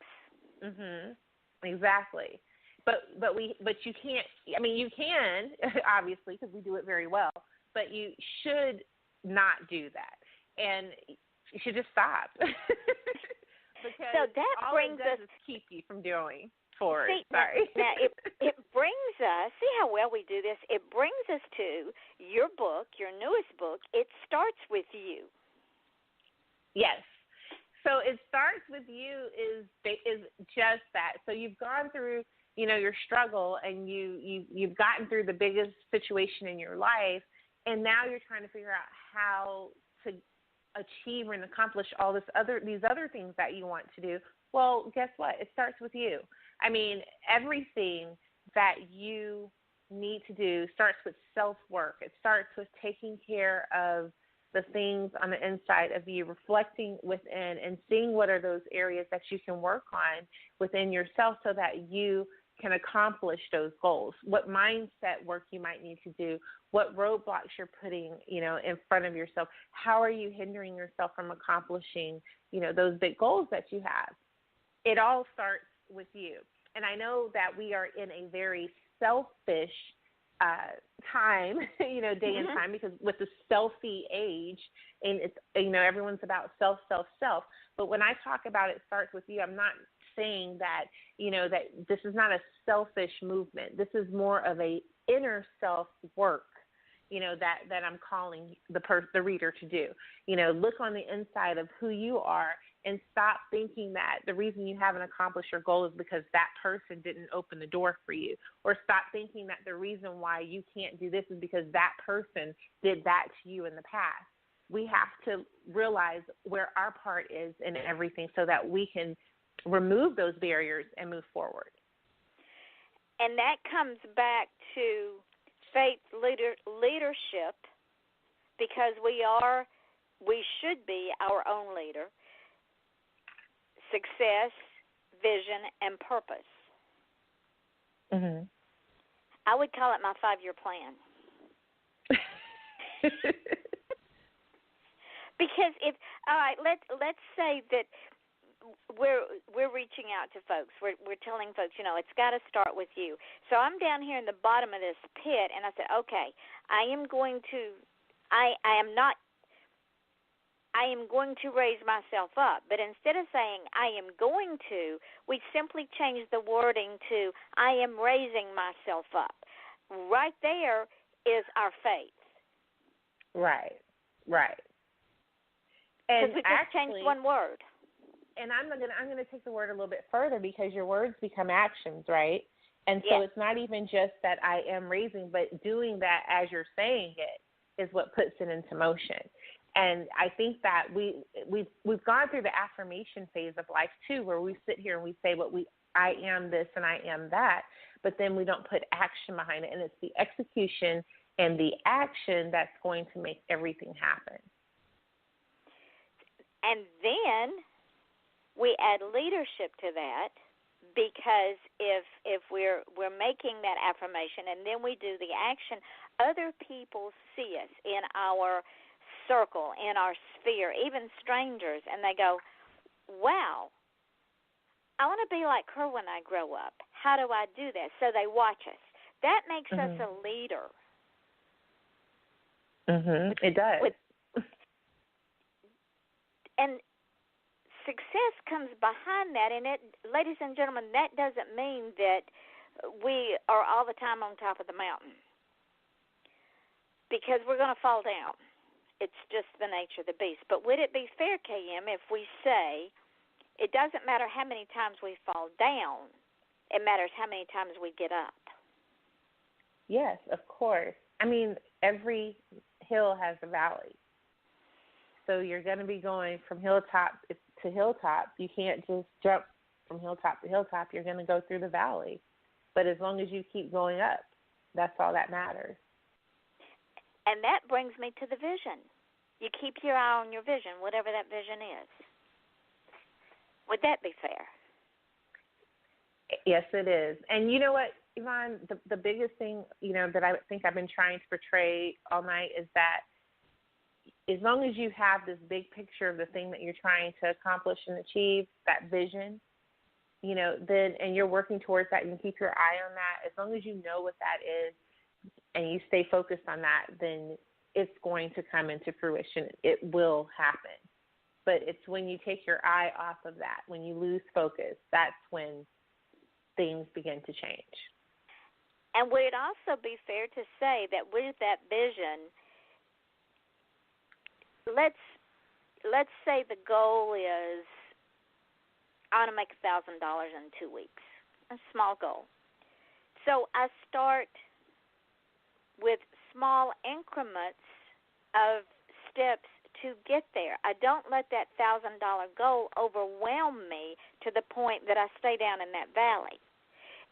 Mhm. Exactly. But you can't. I mean, you can obviously because we do it very well. But you should not do that, and you should just stop. Because so that all brings it does us is keep you from going forward. See, Sorry. Now it brings us. See how well we do this. It brings us to your book, your newest book. It starts with you. Yes. So it starts with you is just that. So you've gone through, you know, your struggle, and you've gotten through the biggest situation in your life, and now you're trying to figure out how to achieve and accomplish all these other things that you want to do. Well, guess what? It starts with you. I mean, everything that you need to do starts with self-work. It starts with taking care of the things on the inside of you, reflecting within and seeing what are those areas that you can work on within yourself so that you can accomplish those goals, what mindset work you might need to do, what roadblocks you're putting, you know, in front of yourself. How are you hindering yourself from accomplishing, you know, those big goals that you have? It all starts with you. And I know that we are in a very selfish time, you know, day and time, because with the selfie age, and it's, you know, everyone's about self. But when I talk about it starts with you, I'm not saying that, you know, that this is not a selfish movement. This is more of a inner self work, you know, that I'm calling the reader to do. You know, look on the inside of who you are and stop thinking that the reason you haven't accomplished your goal is because that person didn't open the door for you, or stop thinking that the reason why you can't do this is because that person did that to you in the past. We have to realize where our part is in everything so that we can remove those barriers and move forward. And that comes back to faith leadership, because we should be our own leader. success, vision, and purpose. Mhm. I would call it my 5-year plan. Because all right, let's say that we're reaching out to folks. We're telling folks, it's got to start with you. So I'm down here in the bottom of this pit, and I said, okay, I am going to raise myself up. But instead of saying I am going to, we simply change the wording to I am raising myself up. Right there is our faith. Right. Because we just changed one word. And I'm gonna take the word a little bit further, because your words become actions, right? And so It's not even just that I am raising, but doing that as you're saying it is what puts it into motion. And I think that we've gone through the affirmation phase of life too, where we sit here and we say I am this and I am that, but then we don't put action behind it. And it's the execution and the action that's going to make everything happen. And then we add leadership to that, because if we're making that affirmation and then we do the action, other people see us in our circle, in our sphere, even strangers, and they go, wow, I want to be like her when I grow up. How do I do that? So they watch us. That makes us a leader. It does. And success comes behind that, and ladies and gentlemen, that doesn't mean that we are all the time on top of the mountain, because we're going to fall down. It's just the nature of the beast. But would it be fair, KM, if we say it doesn't matter how many times we fall down, it matters how many times we get up? Yes, of course. I mean, every hill has a valley. So you're going to be going from hilltop to hilltop. You can't just jump from hilltop to hilltop. You're going to go through the valley. But as long as you keep going up, that's all that matters. And that brings me to the vision. You keep your eye on your vision, whatever that vision is. Would that be fair? Yes, it is. And you know what, Yvonne, the biggest thing, that I think I've been trying to portray all night is that as long as you have this big picture of the thing that you're trying to accomplish and achieve, that vision, then, and you're working towards that, and you keep your eye on that, as long as you know what that is and you stay focused on that, then it's going to come into fruition. It will happen. But it's when you take your eye off of that, when you lose focus, that's when things begin to change. And would it also be fair to say that with that vision, let's say the goal is I want to make $1,000 in 2 weeks, a small goal. So I start with small increments of steps to get there. I don't let that $1,000 goal overwhelm me to the point that I stay down in that valley.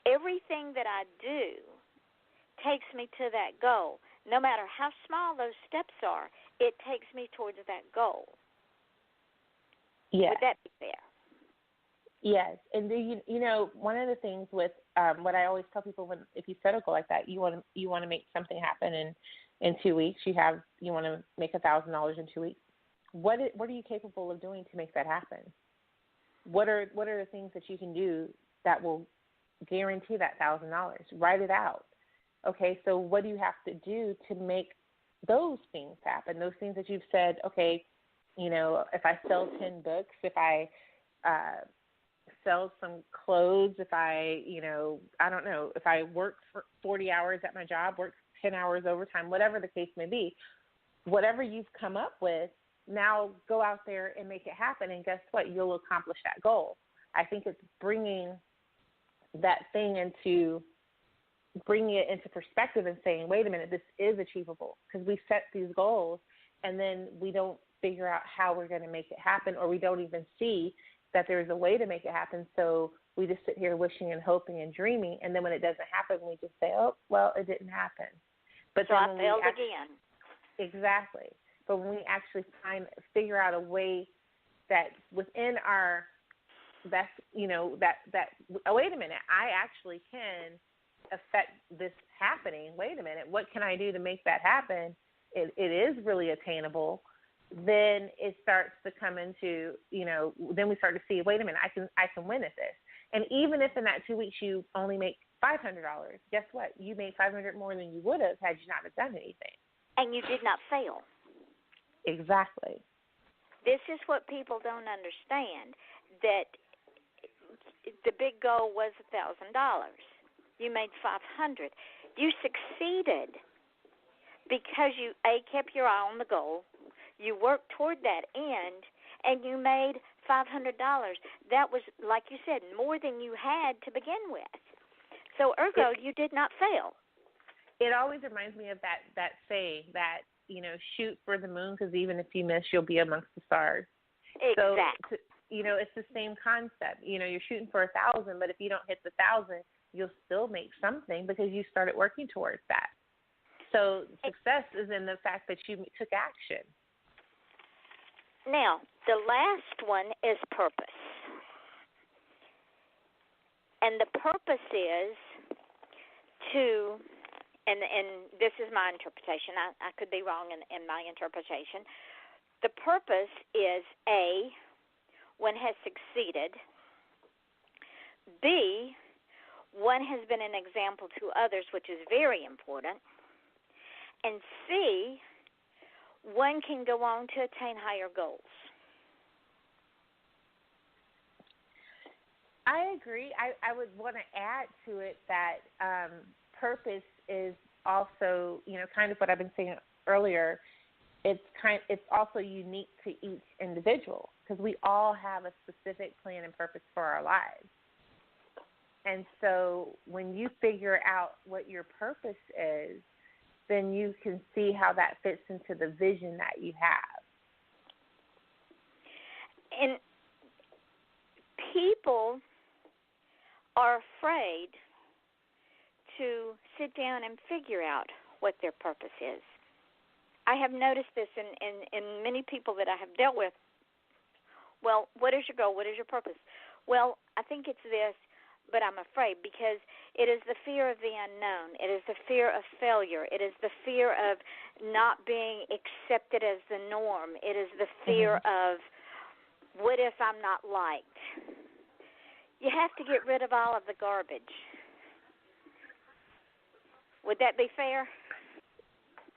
Everything that I do takes me to that goal. No matter how small those steps are, it takes me towards that goal. Yes. Would that be fair? Yes. And one of the things with what I always tell people, if you set a goal like that, you want to make something happen in 2 weeks. You want to make $1,000 in 2 weeks. What are you capable of doing to make that happen? What are the things that you can do that will guarantee that $1,000? Write it out. Okay, so what do you have to do to make those things happen? Those things that you've said, okay, if I sell 10 books, if I sell some clothes, if I don't know, if I work for 40 hours at my job, work 10 hours overtime, whatever the case may be, whatever you've come up with, now go out there and make it happen. And guess what? You'll accomplish that goal. I think it's bringing it into perspective and saying, wait a minute, this is achievable, because we set these goals and then we don't figure out how we're going to make it happen, or we don't even see that there's a way to make it happen. So we just sit here wishing and hoping and dreaming, and then when it doesn't happen, we just say, oh, well, it didn't happen. But so then I failed again. Exactly. But when we actually figure out a way that within our that's, oh, wait a minute, I actually can affect this happening. Wait a minute, what can I do to make that happen? It is really attainable. Then it starts to come into, then we start to see, wait a minute, I can win at this. And even if in that 2 weeks you only make $500, guess what? You made $500 more than you would have had you not have done anything. And you did not fail. Exactly. This is what people don't understand, that the big goal was $1,000. You made $500. You succeeded because you, kept your eye on the goal, you worked toward that end, and you made $500. That was, like you said, more than you had to begin with. So, ergo, you did not fail. It always reminds me of that saying that, shoot for the moon, because even if you miss, you'll be amongst the stars. Exactly. So, it's the same concept. You're shooting for 1,000, but if you don't hit the 1,000, you'll still make something because you started working towards that. So success is in the fact that you took action. Now, the last one is purpose. And the purpose is to, and this is my interpretation, I could be wrong in my interpretation. The purpose is A, one has succeeded. B, one has been an example to others, which is very important. And C, one can go on to attain higher goals. I agree. I would want to add to it that purpose is also, kind of what I've been saying earlier. It's also unique to each individual because we all have a specific plan and purpose for our lives. And so when you figure out what your purpose is, then you can see how that fits into the vision that you have. And people are afraid to sit down and figure out what their purpose is. I have noticed this in many people that I have dealt with. Well, what is your goal? What is your purpose? Well, I think it's this, but I'm afraid because it is the fear of the unknown. It is the fear of failure. It is the fear of not being accepted as the norm. It is the fear of what if I'm not liked? You have to get rid of all of the garbage. Would that be fair?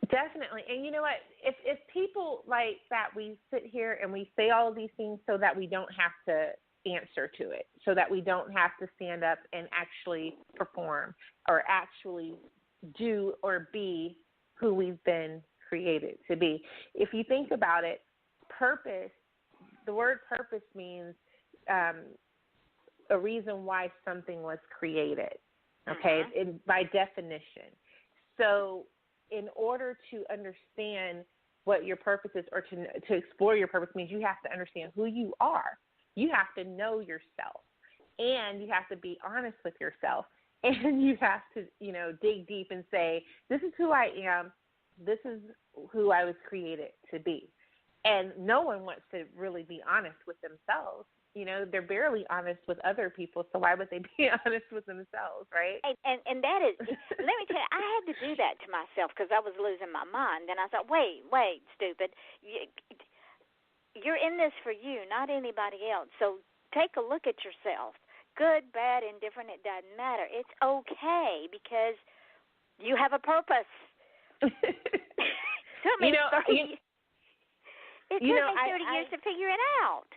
Definitely. And you know what? If people like that, we sit here and we say all of these things so that we don't have to answer to it, so that we don't have to stand up and actually perform or actually do or be who we've been created to be. If you think about it, purpose, the word purpose means a reason why something was created, okay, by definition. So in order to understand what your purpose is or to explore your purpose means you have to understand who you are. You have to know yourself, and you have to be honest with yourself, and you have to, dig deep and say, this is who I am. This is who I was created to be. And no one wants to really be honest with themselves. They're barely honest with other people, so why would they be honest with themselves, right? And that is, let me tell you, I had to do that to myself because I was losing my mind. And I thought, wait, stupid. You're in this for you, not anybody else. So take a look at yourself. Good, bad, indifferent, it doesn't matter. It's okay because you have a purpose. It took me 30 years to figure it out.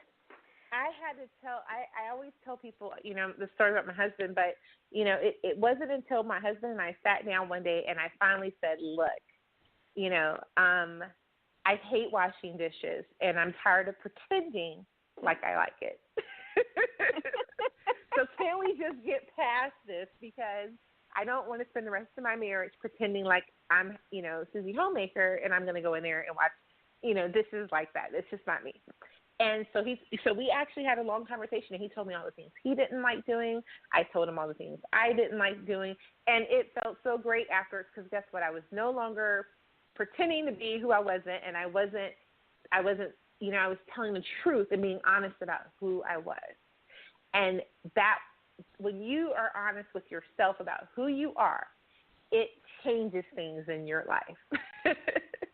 I had to tell, I always tell people, the story about my husband, but, it wasn't until my husband and I sat down one day and I finally said, look, I hate washing dishes and I'm tired of pretending like I like it. So can we just get past this because I don't want to spend the rest of my marriage pretending like I'm, Susie Homemaker and I'm going to go in there and watch, dishes like that. It's just not me. And so we actually had a long conversation, and he told me all the things he didn't like doing. I told him all the things I didn't like doing, and it felt so great afterwards because guess what? I was no longer pretending to be who I wasn't, and I wasn't, I was telling the truth and being honest about who I was. And that, when you are honest with yourself about who you are, it changes things in your life.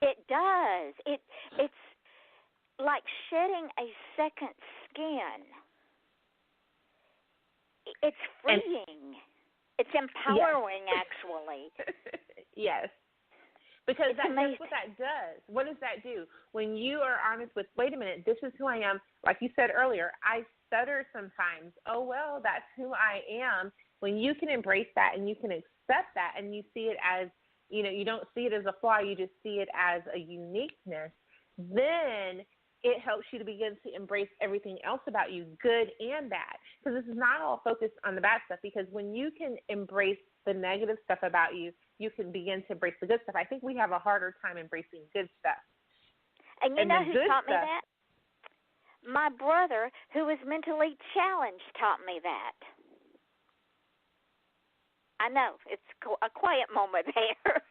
It does. It's like shedding a second skin. It's freeing. It's empowering, actually. Yes. Because It's that's amazing. what that does. What does that do? When you are honest with, wait a minute, this is who I am. Like you said earlier, I stutter sometimes. Oh, well, that's who I am. When you can embrace that and you can accept that and you see it as, you don't see it as a flaw, you just see it as a uniqueness, then it helps you to begin to embrace everything else about you, good and bad. Because this is not all focused on the bad stuff, because when you can embrace the negative stuff about you, you can begin to embrace the good stuff. I think we have a harder time embracing good stuff. And you know who taught me that? My brother, who is mentally challenged, taught me that. I know, it's a quiet moment there.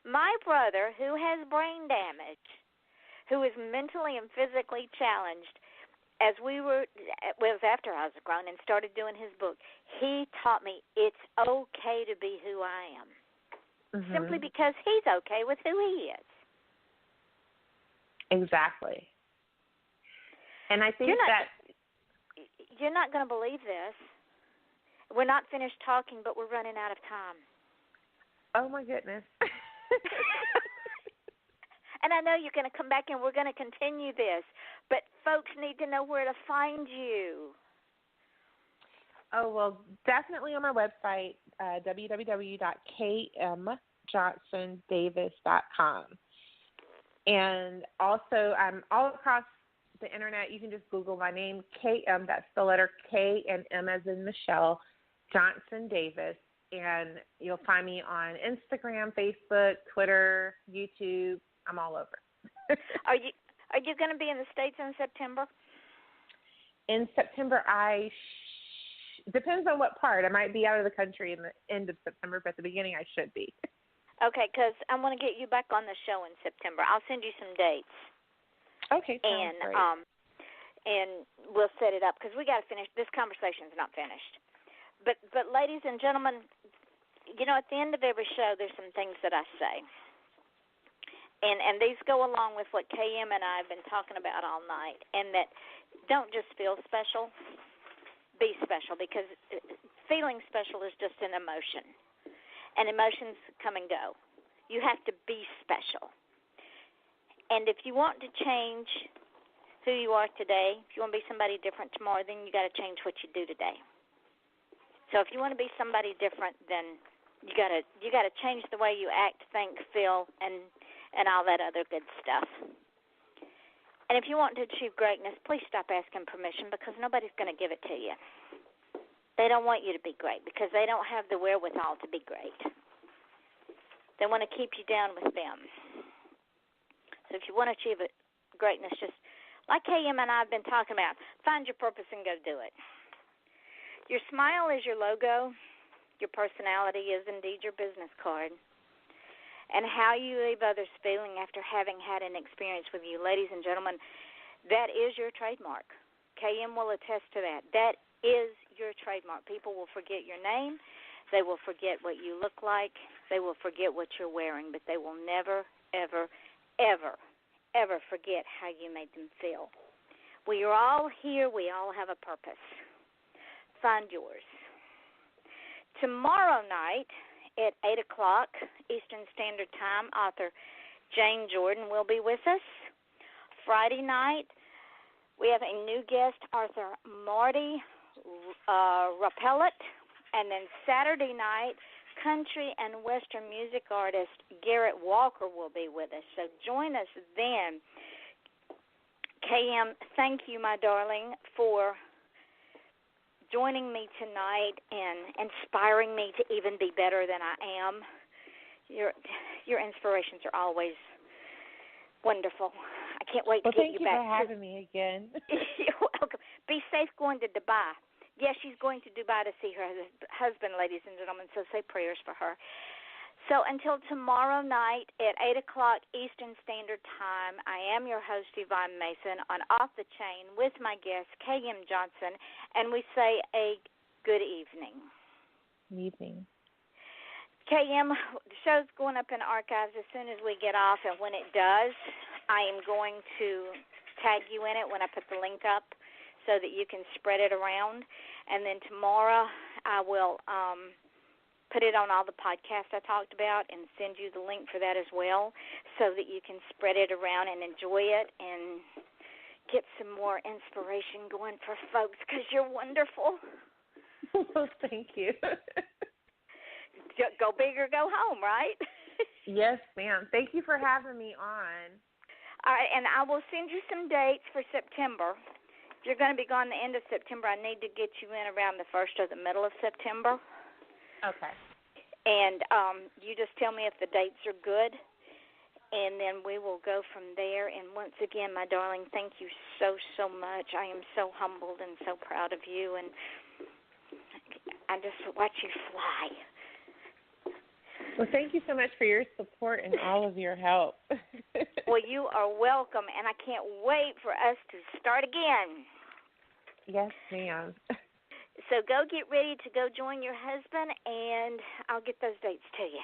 My brother, who has brain damage, who is mentally and physically challenged, it was after I was grown and started doing his book, he taught me it's okay to be who I am. Mm-hmm. Simply because he's okay with who he is. Exactly. And I think you're not going to believe this. We're not finished talking, but we're running out of time. Oh, my goodness. And I know you're going to come back and we're going to continue this, but folks need to know where to find you. Oh, well, definitely on my website, www.KMJohnsonDavis.com. And also, I'm all across the internet. You can just Google my name, KM, that's the letter K and M as in Michelle, Johnson Davis. And you'll find me on Instagram, Facebook, Twitter, YouTube. I'm all over. Are you going to be in the States in September? In September, depends on what part. I might be out of the country in the end of September, but at the beginning I should be. Okay, because I want to get you back on the show in September. I'll send you some dates. Okay, sounds great. And we'll set it up because we got to finish. This conversation's not finished. But ladies and gentlemen, at the end of every show, there's some things that I say. And these go along with what KM and I have been talking about all night, and that don't just feel special, be special, because feeling special is just an emotion, and emotions come and go. You have to be special. And if you want to change who you are today, if you want to be somebody different tomorrow, then you got to change what you do today. So if you want to be somebody different, then you got to change the way you act, think, feel, and all that other good stuff. And if you want to achieve greatness, please stop asking permission, because nobody's going to give it to you. They don't want you to be great because they don't have the wherewithal to be great. They want to keep you down with them. So if you want to achieve greatness, just like KM and I have been talking about, find your purpose and go do it. Your smile is your logo. Your personality is indeed your business card. And how you leave others feeling after having had an experience with you. Ladies and gentlemen, that is your trademark. KM will attest to that. That is your trademark. People will forget your name. They will forget what you look like. They will forget what you're wearing. But they will never, ever, ever, ever forget how you made them feel. We are all here. We all have a purpose. Find yours. Tomorrow night, at 8 o'clock Eastern Standard Time, author Jane Jordan will be with us. Friday night, we have a new guest, author Marty Rappellett. And then Saturday night, country and western music artist Garrett Walker will be with us. So join us then. KM, thank you, my darling, for joining me tonight and inspiring me to even be better than I am. Your inspirations are always wonderful. I can't wait to get you back. Thank you for having me again. You're welcome. Be safe going to Dubai. Yes, she's going to Dubai to see her husband, ladies and gentlemen, so say prayers for her. So until tomorrow night at 8 o'clock Eastern Standard Time, I am your host, Yvonne Mason, on Off the Chain with my guest, KMJohnson, and we say a good evening. Good evening. KM, the show's going up in archives as soon as we get off, and when it does, I am going to tag you in it when I put the link up so that you can spread it around. And then tomorrow I will put it on all the podcasts I talked about and send you the link for that as well so that you can spread it around and enjoy it and get some more inspiration going for folks because you're wonderful. Well, thank you. Go big or go home, right? Yes, ma'am. Thank you for having me on. All right, and I will send you some dates for September. If you're going to be gone the end of September, I need to get you in around the 1st or the middle of September. Okay. And you just tell me if the dates are good, and then we will go from there. And once again, my darling, thank you so, so much. I am so humbled and so proud of you, and I just watch you fly. Well, thank you so much for your support and all of your help. Well, you are welcome, and I can't wait for us to start again. Yes, ma'am. So go get ready to go join your husband, and I'll get those dates to you.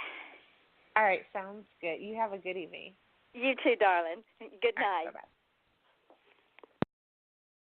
All right, sounds good. You have a good evening. You too, darling. Good night. Bye-bye.